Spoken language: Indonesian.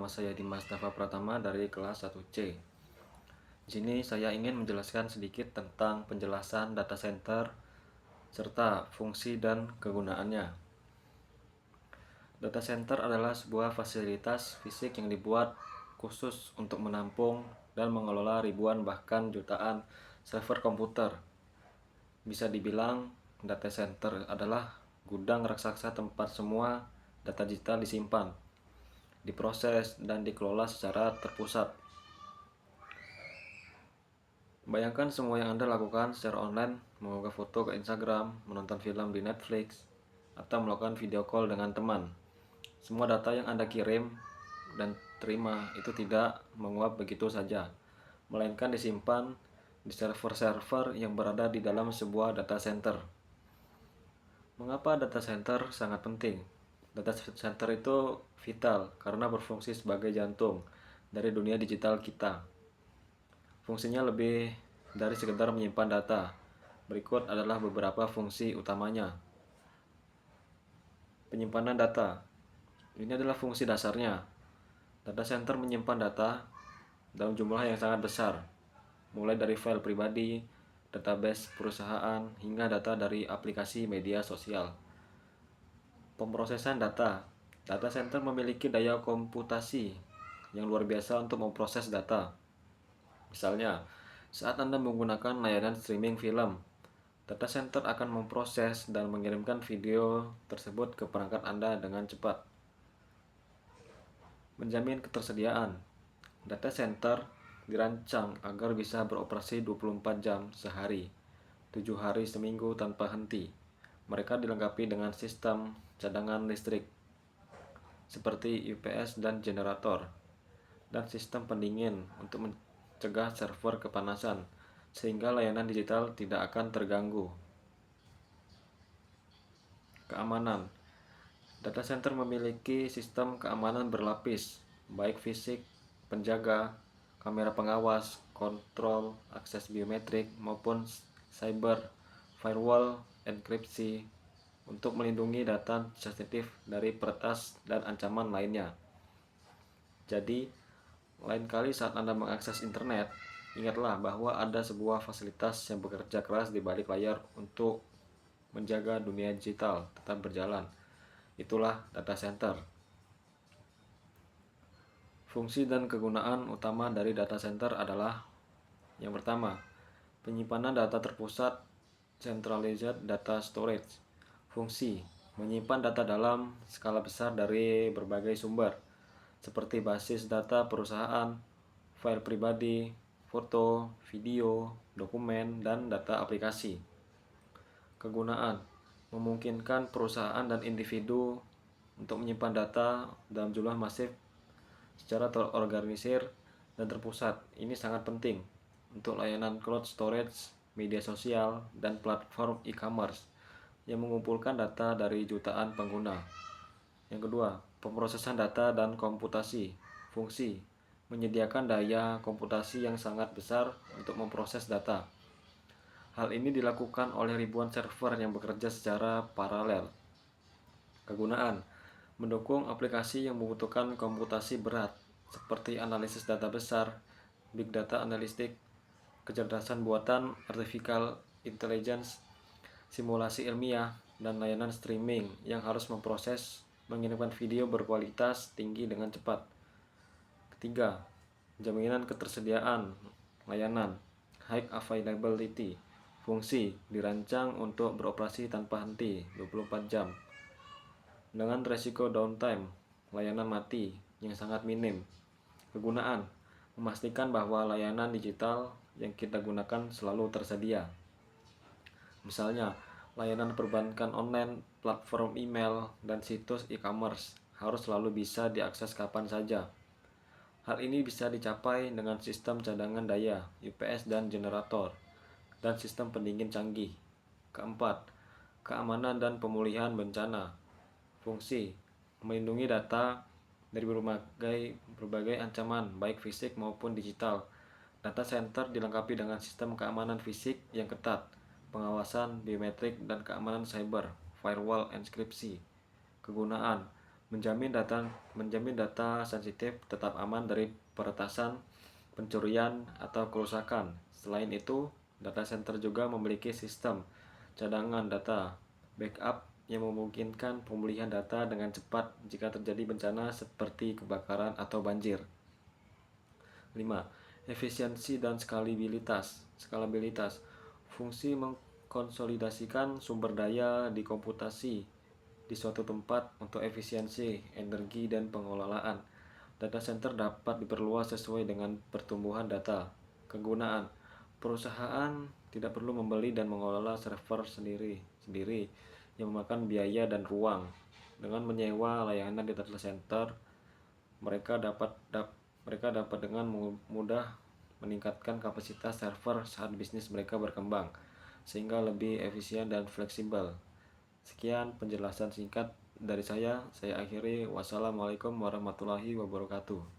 saya Dimas Dava Pratama dari kelas 1C. Di sini saya ingin menjelaskan sedikit tentang penjelasan data center serta fungsi dan kegunaannya. Data center adalah sebuah fasilitas fisik yang dibuat khusus untuk menampung dan mengelola ribuan bahkan jutaan server komputer. Bisa dibilang data center adalah gudang raksasa tempat semua data digital disimpan, diproses, dan dikelola secara terpusat. Bayangkan semua yang Anda lakukan secara online, mengunggah foto ke Instagram, menonton film di Netflix, atau melakukan video call dengan teman. Semua data yang Anda kirim dan terima itu tidak menguap begitu saja, melainkan disimpan di server-server yang berada di dalam sebuah data center. Mengapa data center sangat penting? Data center itu vital karena berfungsi sebagai jantung dari dunia digital kita. Fungsinya lebih dari sekedar menyimpan data. Berikut adalah beberapa fungsi utamanya. Penyimpanan data. Ini adalah fungsi dasarnya. Data center menyimpan data dalam jumlah yang sangat besar, mulai dari file pribadi, database perusahaan, hingga data dari aplikasi media sosial. Pemrosesan data. Data center memiliki daya komputasi yang luar biasa untuk memproses data. Misalnya, saat Anda menggunakan layanan streaming film, data center akan memproses dan mengirimkan video tersebut ke perangkat Anda dengan cepat. Menjamin ketersediaan. Data center dirancang agar bisa beroperasi 24 jam sehari, 7 hari seminggu tanpa henti. Mereka dilengkapi dengan sistem cadangan listrik seperti UPS dan generator, dan sistem pendingin untuk mencegah server kepanasan, sehingga layanan digital tidak akan terganggu. Keamanan. Data center memiliki sistem keamanan berlapis, baik fisik, penjaga, kamera pengawas, kontrol akses biometrik, maupun cyber, firewall, enkripsi, untuk melindungi data sensitif dari peretas dan ancaman lainnya. Jadi, lain kali saat Anda mengakses internet, ingatlah bahwa ada sebuah fasilitas yang bekerja keras di balik layar untuk menjaga dunia digital tetap berjalan. Itulah data center. Fungsi dan kegunaan utama dari data center adalah: yang pertama, penyimpanan data terpusat, centralized data storage. Fungsi: menyimpan data dalam skala besar dari berbagai sumber, seperti basis data perusahaan, file pribadi, foto, video, dokumen, dan data aplikasi. Kegunaan: memungkinkan perusahaan dan individu untuk menyimpan data dalam jumlah masif secara terorganisir dan terpusat. Ini sangat penting untuk layanan cloud storage, media sosial, dan platform e-commerce yang mengumpulkan data dari jutaan pengguna. Yang kedua, pemrosesan data dan komputasi. Fungsi: menyediakan daya komputasi yang sangat besar untuk memproses data. Hal ini dilakukan oleh ribuan server yang bekerja secara paralel. Kegunaan: mendukung aplikasi yang membutuhkan komputasi berat, seperti analisis data besar, big data analitik, kecerdasan buatan, artificial intelligence, simulasi ilmiah, dan layanan streaming yang harus mengirimkan video berkualitas tinggi dengan cepat. Ketiga, jaminan ketersediaan layanan, high availability. Fungsi: dirancang untuk beroperasi tanpa henti 24 jam dengan resiko downtime, layanan mati yang sangat minim. Kegunaan: memastikan bahwa layanan digital yang kita gunakan selalu tersedia. Misalnya, layanan perbankan online, platform email, dan situs e-commerce harus selalu bisa diakses kapan saja. Hal ini bisa dicapai dengan sistem cadangan daya, UPS dan generator, dan sistem pendingin canggih. Keempat, keamanan dan pemulihan bencana. Fungsi: melindungi data dari berbagai ancaman, baik fisik maupun digital. Data center dilengkapi dengan sistem keamanan fisik yang ketat, pengawasan biometrik, dan keamanan cyber, firewall, enkripsi. Kegunaan: menjamin data sensitif tetap aman dari peretasan, pencurian, atau kerusakan. Selain itu, data center juga memiliki sistem cadangan data backup yang memungkinkan pemulihan data dengan cepat jika terjadi bencana seperti kebakaran atau banjir. 5. Efisiensi dan skalabilitas. Fungsi mengkonsolidasikan sumber daya di komputasi di suatu tempat untuk efisiensi, energi, dan pengelolaan. Data center dapat diperluas sesuai dengan pertumbuhan data. Kegunaan. Perusahaan tidak perlu membeli dan mengelola server sendiri yang memakan biaya dan ruang. Dengan menyewa layanan di data center, mereka dapat dengan mudah meningkatkan kapasitas server saat bisnis mereka berkembang, sehingga lebih efisien dan fleksibel. Sekian penjelasan singkat dari saya akhiri. Wassalamualaikum warahmatullahi wabarakatuh.